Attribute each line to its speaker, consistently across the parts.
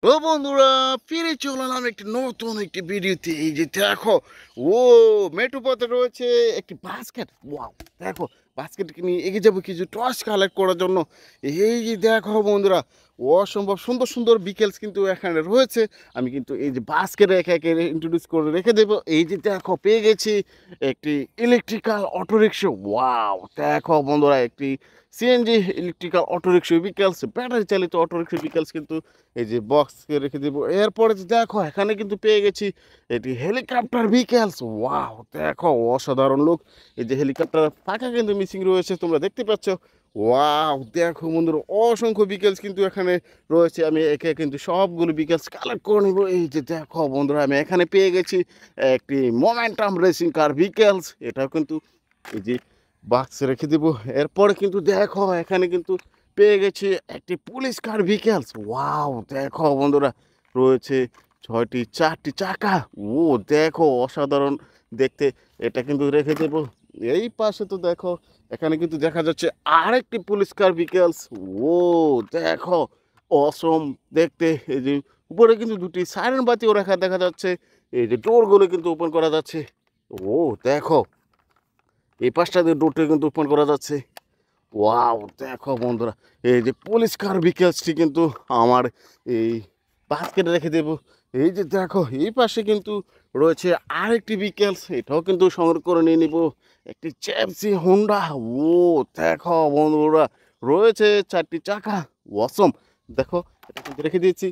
Speaker 1: ও বন্ধুরা, ফিরে চলে এলাম একটি নতুন একটি ভিডিওতে। এই যে দেখো, ও মেট্রো পথে রয়েছে একটি বাস্কেট। ওয়াও, দেখো বাস্কেটকে নিয়ে এগিয়ে যাবো কিছু টস কালেক্ট করার জন্য। এই যে দেখো বন্ধুরা, অসম্ভব সুন্দর সুন্দর বিকেলস কিন্তু এখানে রয়েছে। আমি কিন্তু এই যে বাস্কেট একে একে ইন্ট্রোডিউস করে রেখে দেবো। এই যে দেখো, পেয়ে গেছি একটি ইলেকট্রিক্যাল অটোরিক্সা। ওয়াও, দেখো বন্ধুরা, একটি সিএনজি ইলেকট্রিক্যাল অটোরিক্সা বিকেলস, ব্যাটারি চালিত অটোরিক্সা বিকেলস কিন্তু এই যে বক্সকে রেখে দেবো। এরপরে যে দেখো, এখানে কিন্তু পেয়ে গেছি এটি হেলিকপ্টার ভিকেলস। ওয়াও, দেখো অসাধারণ লোক। এই যে হেলিকপ্টার ফাঁকা কিন্তু মিসিং রয়েছে, তোমরা দেখতে পাচ্ছ। ওয়াও, দেখো বন্ধুরা, অসংখ্য বিকেলস কিন্তু এখানে রয়েছে। আমি একে কিন্তু সবগুলো বিকেলস কালেক্ট করে নেবো। এই যে দেখো বন্ধুরা, আমি এখানে পেয়ে গেছি একটি মোমেন্টাম রেসিং কার ভিকেলস। এটাও কিন্তু এই যে বাক্সে রেখে দেবো। এরপরে কিন্তু দেখো, এখানে কিন্তু পেয়ে গেছি একটি পুলিশ কার ভিকেলস। ওয়াও, দেখো বন্ধুরা, রয়েছে 4টি চাকা। ও দেখো, অসাধারণ দেখতে। এটা কিন্তু রেখে দেবো। এই পাশে তো দেখো, এখানে কিন্তু দেখা যাচ্ছে আরেকটি পুলিশ কার ভিকেলস। ও দেখো, অসম দেখতে। এই যে উপরে কিন্তু দুটি সাইরেন বাতিও রাখা দেখা যাচ্ছে। এই যে ডোরগুলো কিন্তু ওপেন করা যাচ্ছে। ও দেখো, এই পাশটা দিয়ে ডোরটা কিন্তু ওপেন করা যাচ্ছে। ওয়াও, দেখো বন্ধুরা, এই যে পুলিশ কার ভিকেলসটি কিন্তু আমার এই বাস্কেটে রেখে দেবো। এই যে দেখো, এই পাশে কিন্তু রয়েছে আরেকটি ভিকেলস। এটাও কিন্তু সংগ্রহ করে নিয়ে নিব, একটি চ্যাপসি হোন্ডা। ও দেখো বন্ধুরা, রয়েছে 4টি চাকা। ওয়াসম, দেখো এটা কিন্তু রেখে দিয়েছি।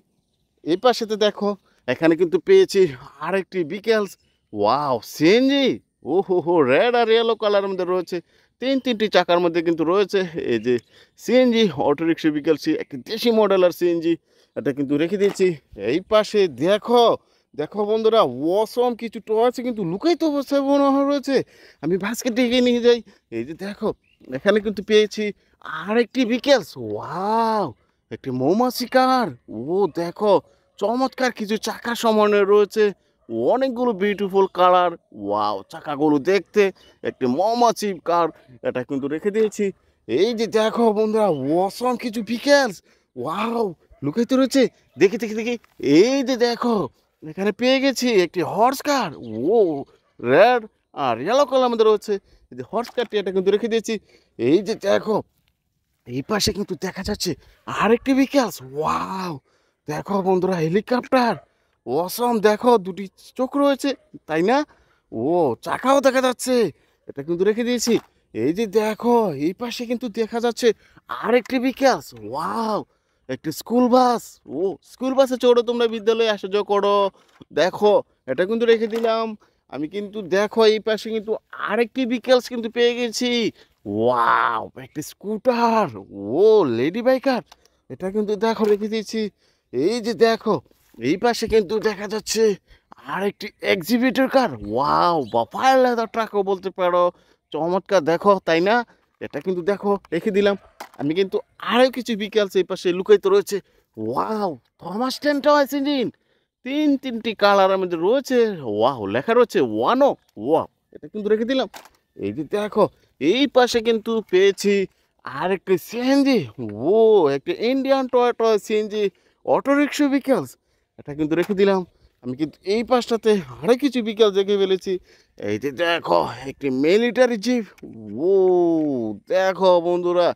Speaker 1: এই পাশেতে দেখো, এখানে কিন্তু পেয়েছি আরেকটি বিকেলস। Wow, CNG. ও হো হো, রেড আর ইয়েলো কালারের মধ্যে রয়েছে। তিনটি চাকার মধ্যে কিন্তু রয়েছে এই যে সিএনজি অটোরিক্সা বিকেলসি, একটি দেশি মডেলের সিএনজি। এটা কিন্তু রেখে দিয়েছি। এই পাশে দেখো, দেখো বন্ধুরা, ওয়াসম কিছু টয়েস কিন্তু লুকায়িত অবস্থায় মনে হয় রয়েছে। আমি বাস্কেট থেকে নিয়ে যাই। এই যে দেখো, এখানে কিন্তু পেয়েছি আরেকটি বিকেলস। ওয়াও, একটি মৌমাছি কার। ও দেখো, চমৎকার কিছু চাকা সমন্বয় রয়েছে, অনেকগুলো বিউটিফুল কালার। ওয়াও, চাকাগুলো দেখতে একটি মৌমাছি কার। এটা কিন্তু রেখে দিয়েছি। এই যে দেখো বন্ধুরা, অসম কিছু ভিকেলস। ওয়াও, লুকাইতে রয়েছে। দেখি দেখি দেখি। এই যে দেখো, এখানে পেয়ে গেছি একটি হর্স কার। ও রেড আর ইয়েলো কালার মধ্যে রয়েছে। এই যে হর্স কারটি, এটা কিন্তু রেখে দিয়েছি। এই যে দেখো, এই পাশে কিন্তু দেখা যাচ্ছে আরেকটি ভিকেলস। ওয়াও, দেখো বন্ধুরা, হেলিকপ্টার। অসম, দেখো দুটি চোখ রয়েছে, তাই না? ও, চাকাও দেখা যাচ্ছে। এটা কিন্তু রেখে দিয়েছি। এই যে দেখো, এই পাশে কিন্তু দেখা যাচ্ছে আরেকটি ভিকেলস। ওয়াও, একটি স্কুল বাস। ও, স্কুল বাসে চড়ো তোমরা বিদ্যালয়ে আসা যাওয়া করো। দেখো, এটা কিন্তু রেখে দিলাম। আমি কিন্তু দেখো, এই পাশে কিন্তু আরেকটি ভিকেলস কিন্তু পেয়ে গেছি। ওয়াও, একটি স্কুটার। ও, লেডি বাইকার। এটা কিন্তু দেখো রেখে দিয়েছি। এই যে দেখো, এই পাশে কিন্তু দেখা যাচ্ছে আরেকটি এক্সিবিটর কার। ওয়াও, বা ফায়ার লেদার ট্রাকও বলতে পারো। চমৎকার, দেখো তাই না? এটা কিন্তু দেখো রেখে দিলাম। আমি কিন্তু আরও কিছু বিকেলস এই পাশে লুকাইতে রয়েছে। Wow, Thomas ten toys engine. তিনটি কালারের মধ্যে রয়েছে। ওয়াও, লেখা রয়েছে ওয়ানো। ওয়াও, এটা কিন্তু রেখে দিলাম। এই যে দেখো, এই পাশে কিন্তু পেয়েছি আরেকটি সিএনজি। ও, একটা Indian Toyota CNG auto rickshaw vehicles. এটা কিন্তু রেখে দিলাম। আমি কিন্তু এই পাশটাতে আরও কিছু বিকেল দেখে ফেলেছি। এই যে দেখো, একটি মিলিটারি জিপ। ও দেখো বন্ধুরা,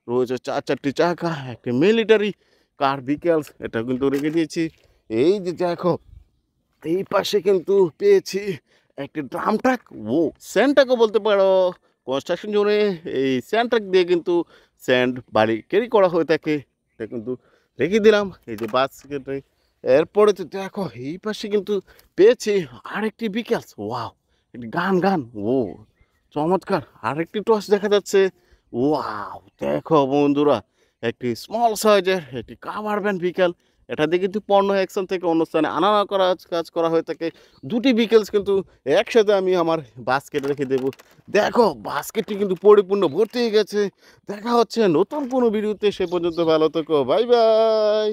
Speaker 1: রয়েছে 4টি চাকা, একটি মিলিটারি কার ভিকেলস। এটা কিন্তু রেখে দিয়েছি। এই যে দেখো, এই পাশে কিন্তু পেয়েছি একটি ড্রাম ট্রাক। ও, স্যান্ড ট্রাকও বলতে পারো। কনস্ট্রাকশন জোনে এই স্যান্ড ট্রাক দিয়ে কিন্তু স্যান্ড বালি ক্যারি করা হয়ে থাকে। এটা কিন্তু রেখে দিলাম এই যে বাস্কেটে। এরপরে তো দেখো, এই পাশে কিন্তু পেয়েছি আরেকটি বিকেলস। ওয়াও, একটি গান গান। ও চমৎকার, আরেকটি টর্চ দেখা যাচ্ছে। ওয়াও, দেখো বন্ধুরা, একটি স্মল সাইজের একটি কাভার ভ্যান বিকেল। এটা দিয়ে কিন্তু পণ্য এক স্থান থেকে অন্য স্থানে আনা করা কাজ করা হয়ে থাকে। দুটি বিকেলস কিন্তু একসাথে আমি আমার বাস্কেটে রেখে দেবো। দেখো, বাস্কেটটি কিন্তু পরিপূর্ণ ভর্তি হয়ে গেছে। দেখা হচ্ছে নতুন কোনো ভিডিওতে। সে পর্যন্ত ভালো থেকো, বাই বাই।